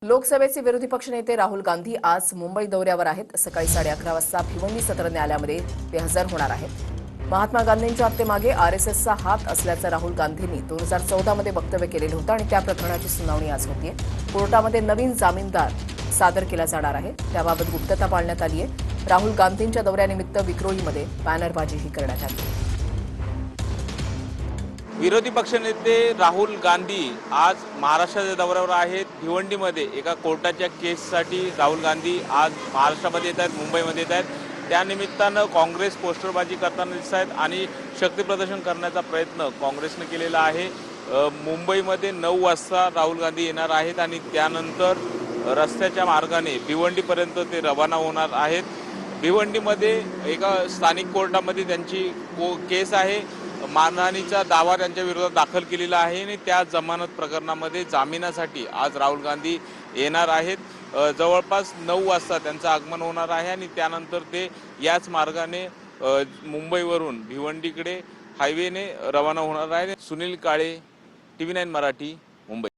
लोकसभेचे विरोधी पक्षनेते राहुल गांधी आज मुंबई दौऱ्यावर आहेत। सकाळी 11:30 वाजता भिवंडी सत्र न्यायालयामध्ये ते हजर होणार आहेत। महात्मा गांधींच्या हत्येमागे आरएसएसचा हात असल्याचं राहुल गांधींनी 2014 मध्ये वक्तव्य केलेलं होतं आणि त्या प्रकरणाची सुनावणी आज होतीये। कोर्टामध्ये नवीन जामीनदार सादर केला जाणार आहे, त्याबाबत गुप्तता पाळण्यात आली आहे। राहुल गांधींच्या दौऱ्यानिमित्त विक्रोळीमध्ये बॅनरबाजीही करण्यात आली आहे। विरोधी पक्षनेते राहुल गांधी आज महाराष्ट्राच्या दौऱ्यावर आहेत। भिवंडीमध्ये एका कोर्टाच्या केससाठी राहुल गांधी आज महाराष्ट्रामध्ये येत आहेत, मुंबईमध्ये येत आहेत। त्यानिमित्तानं काँग्रेस पोस्टरबाजी करताना दिसत आहेत आणि शक्ती प्रदर्शन करण्याचा प्रयत्न काँग्रेसने केलेला आहे। मुंबईमध्ये 9 वाजता राहुल गांधी येणार आहेत आणि त्यानंतर रस्त्याच्या मार्गाने भिवंडीपर्यंत ते रवाना होणार आहेत। भिवंडीमध्ये एका स्थानिक कोर्टामध्ये त्यांची केस आहे। मानहानीचा दावा त्यांच्या विरोधात दाखल केलेला आहे आणि त्या जमानत प्रकरणामध्ये जामिनासाठी आज राहुल गांधी येणार आहेत। जवळपास 9 वाजता त्यांचं आगमन होणार आहे आणि त्यानंतर ते याच मार्गाने मुंबईवरून भिवंडीकडे हायवेने रवाना होणार आहे। सुनील काळे, TV9 मराठी, मुंबई।